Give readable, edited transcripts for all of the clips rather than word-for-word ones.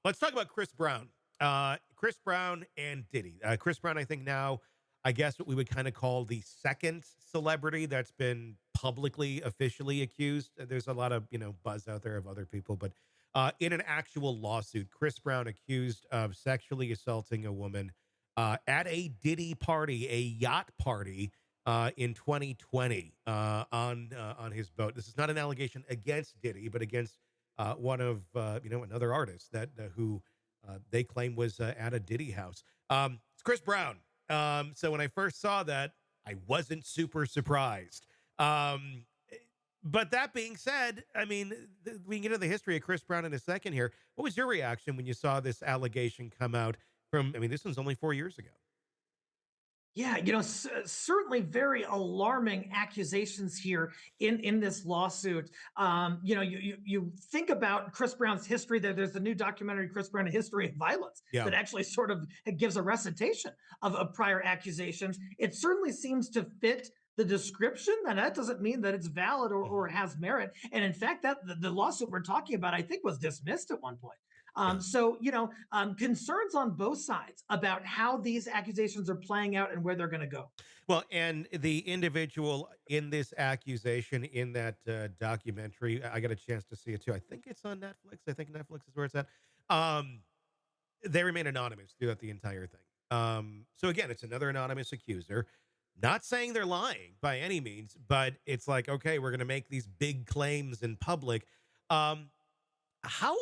Let's talk about Chris Brown. Chris Brown and Diddy. Chris Brown, I think now, I guess what we would kind of call the second celebrity that's been publicly, officially accused. There's a lot of, buzz out there of other people, but in an actual lawsuit, Chris Brown accused of sexually assaulting a woman at a Diddy party, a yacht party in 2020 on his boat. This is not an allegation against Diddy, but against one of another artist that who they claim was at a Diddy house. It's Chris Brown. So when I first saw that, I wasn't super surprised. But that being said, I mean, we can get into the history of Chris Brown in a second here. What was your reaction when you saw this allegation come out from? I mean, this one's only 4 years ago. Yeah, certainly very alarming accusations here in this lawsuit. You think about Chris Brown's history. There's a new documentary, Chris Brown: A History of Violence, Yeah. that actually sort of gives a recitation of prior accusations. It certainly seems to fit the description, and that doesn't mean that it's valid or Mhm. has merit. And in fact, that the lawsuit we're talking about, I think, was dismissed at one point. Yeah. Concerns on both sides about how these accusations are playing out and where they're going to go. Well, and the individual in this accusation in that documentary, I got a chance to see it too. I think it's on Netflix. I think Netflix is where it's at. Um, they remain anonymous throughout the entire thing. So again, it's another anonymous accuser. Not saying they're lying by any means, but it's like, okay, we're going to make these big claims in public. Um, how?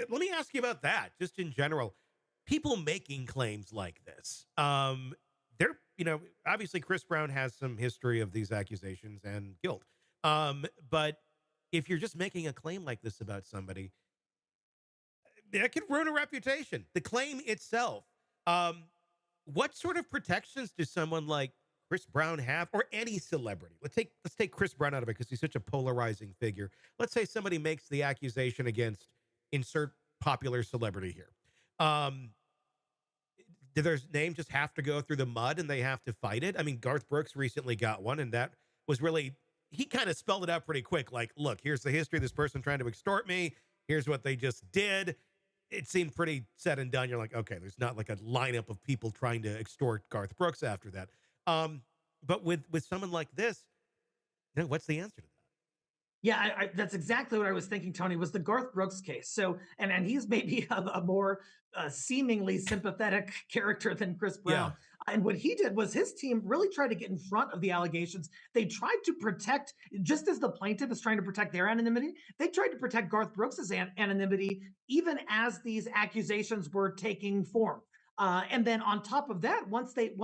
Let me ask you about that, just in general. People making claims like this. They're, obviously Chris Brown has some history of these accusations and guilt. But if you're just making a claim like this about somebody, that could ruin a reputation. The claim itself. Um, what sort of protections does someone like Chris Brown have, or any celebrity? Let's take Chris Brown out of it because he's such a polarizing figure. Let's say somebody makes the accusation against insert popular celebrity here. Um, did their name just have to go through the mud and they have to fight it? I mean, Garth Brooks recently got one, and that was really, he kind of spelled it out pretty quick. Like, look, here's the history of this person trying to extort me. Here's what they just did. It seemed pretty said and done. You're like, okay, there's not like a lineup of people trying to extort Garth Brooks after that. Um, but with someone like this, what's the answer to that? Yeah, that's exactly what I was thinking, Tony, was the Garth Brooks case. So, and he's maybe a more seemingly sympathetic character than Chris Yeah. Brown. And what he did was his team really tried to get in front of the allegations. They tried to protect, just as the plaintiff is trying to protect their anonymity, they tried to protect Garth Brooks's anonymity, even as these accusations were taking form. And then on top of that, once they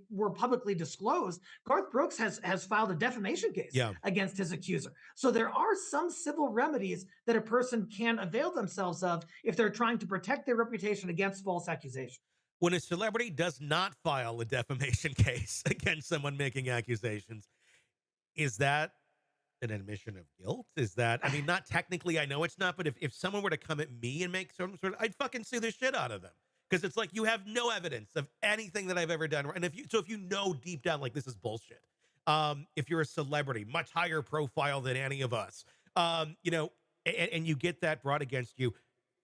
were publicly disclosed, Garth Brooks has filed a defamation case Yeah. against his accuser. So there are some civil remedies that a person can avail themselves of if they're trying to protect their reputation against false accusation. When a celebrity does not file a defamation case against someone making accusations, is that an admission of guilt? Is that, I mean, not technically, I know it's not, but if someone were to come at me and make some sort of, I'd fucking sue the shit out of them. Because it's like you have no evidence of anything that I've ever done. And if you know deep down, like this is bullshit. If you're a celebrity, much higher profile than any of us, and you get that brought against you,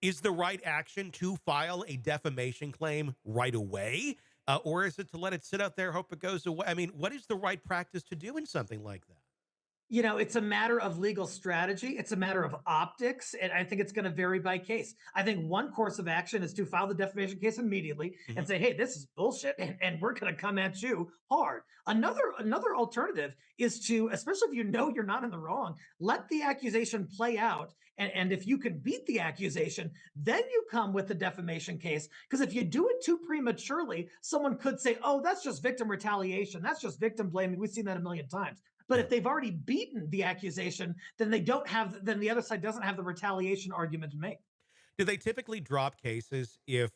is the right action to file a defamation claim right away? Or is it to let it sit out there, hope it goes away? I mean, what is the right practice to do in something like that? It's a matter of legal strategy. It's a matter of optics. And I think it's going to vary by case. I think one course of action is to file the defamation case immediately Mhm. and say, hey, this is bullshit. And we're going to come at you hard. Another alternative is to, especially if you know you're not in the wrong, let the accusation play out. And if you can beat the accusation, then you come with the defamation case. Because if you do it too prematurely, someone could say, oh, that's just victim retaliation. That's just victim blaming. We've seen that a million times. But Yeah. if they've already beaten the accusation, then the other side doesn't have the retaliation argument to make. Do they typically drop cases if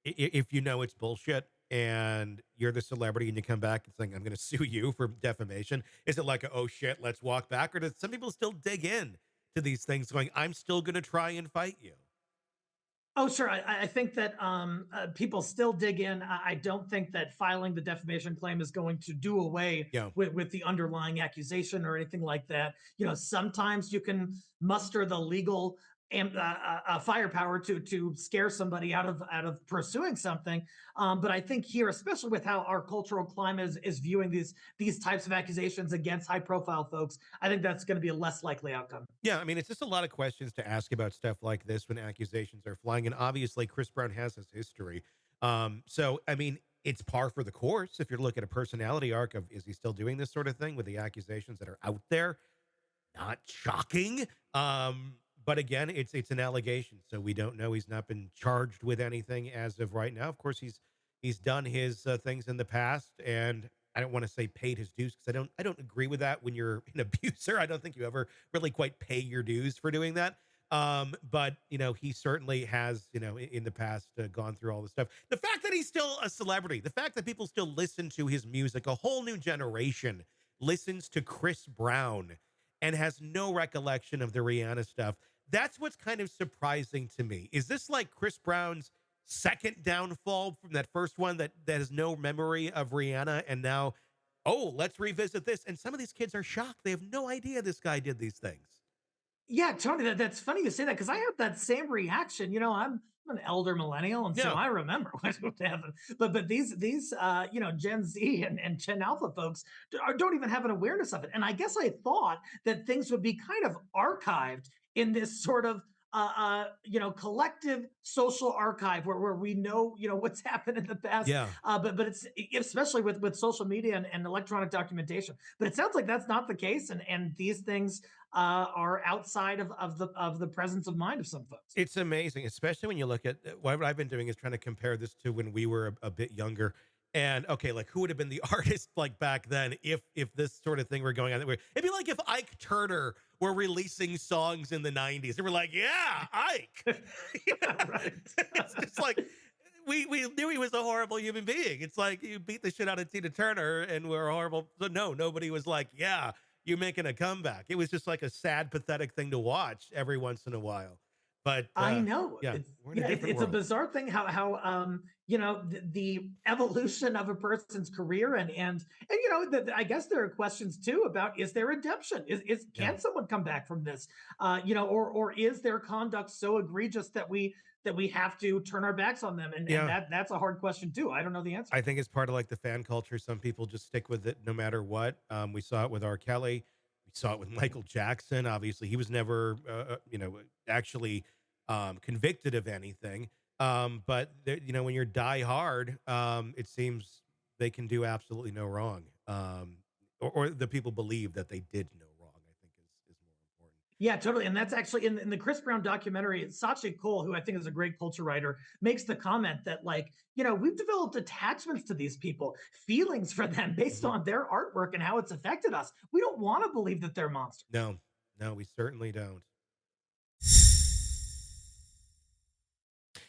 you know it's bullshit and you're the celebrity and you come back and saying, I'm going to sue you for defamation? Is it like, oh shit, let's walk back? Or does some people still dig in to these things going, I'm still going to try and fight you? Oh, sure. I think that people still dig in. I don't think that filing the defamation claim is going to do away Yeah. with the underlying accusation or anything like that. Sometimes you can muster the legal firepower to scare somebody out of pursuing something. But I think here, especially with how our cultural climate is viewing these types of accusations against high profile folks, I think that's going to be a less likely outcome. Yeah, I mean, it's just a lot of questions to ask about stuff like this when accusations are flying, and obviously Chris Brown has his history. So I mean, it's par for the course if you're looking at a personality arc of is he still doing this sort of thing with the accusations that are out there? Not shocking. But again, it's an allegation, so we don't know. He's not been charged with anything as of right now. Of course, he's done his things in the past, and I don't want to say paid his dues because I don't agree with that. When you're an abuser, I don't think you ever really quite pay your dues for doing that. But he certainly has, in the past gone through all this stuff. The fact that he's still a celebrity, the fact that people still listen to his music, a whole new generation listens to Chris Brown and has no recollection of the Rihanna stuff. That's what's kind of surprising to me. Is this like Chris Brown's second downfall from that first one that has no memory of Rihanna and now, oh, let's revisit this. And some of these kids are shocked. They have no idea this guy did these things. Yeah, Tony, that's funny you say that because I had that same reaction. I'm an elder millennial, and so Yeah. I remember what would happen. But these Gen Z and Gen Alpha folks don't even have an awareness of it. And I guess I thought that things would be kind of archived in this sort of collective social archive where we know what's happened in the past. Yeah. But it's especially with social media and electronic documentation. But it sounds like that's not the case, and these things are outside of the presence of mind of some folks. It's amazing, especially when you look at what I've been doing is trying to compare this to when we were a bit younger. And okay, like who would have been the artist like back then if this sort of thing were going on? It'd be like if Ike Turner were releasing songs in the 90s. And we're like, yeah, Ike. Right. It's just like we knew he was a horrible human being. It's like you beat the shit out of Tina Turner and we're horrible. So no, nobody was like, yeah, you're making a comeback. It was just like a sad, pathetic thing to watch every once in a while. But I know. yeah, It's we're in a yeah, different it's a world. bizarre thing how the evolution of a person's career and I guess there are questions too about is there redemption? Is Yeah. can someone come back from this? Or is their conduct so egregious that we have to turn our backs on them? And Yeah. that's a hard question too. I don't know the answer. I think it's part of like the fan culture. Some people just stick with it no matter what. We saw it with R. Kelly. We saw it with Michael Jackson. Obviously, he was never, actually convicted of anything. But when you're die hard, it seems they can do absolutely no wrong. Or the people believe that they did no wrong. I think is more important. Yeah, totally. And that's actually in the Chris Brown documentary. Sachi Cole, who I think is a great culture writer, makes the comment that, we've developed attachments to these people, feelings for them based Mhm. on their artwork and how it's affected us. We don't want to believe that they're monsters. No, no, we certainly don't.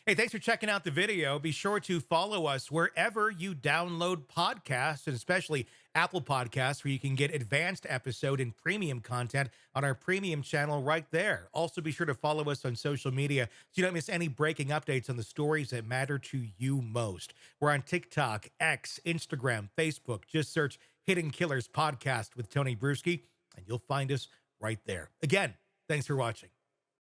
Hey, thanks for checking out the video. Be sure to follow us wherever you download podcasts, and especially Apple Podcasts, where you can get advanced episode and premium content on our premium channel right there. Also, be sure to follow us on social media so you don't miss any breaking updates on the stories that matter to you most. We're on TikTok, X, Instagram, Facebook. Just search Hidden Killers Podcast with Tony Bruschi, and you'll find us right there. Again, thanks for watching.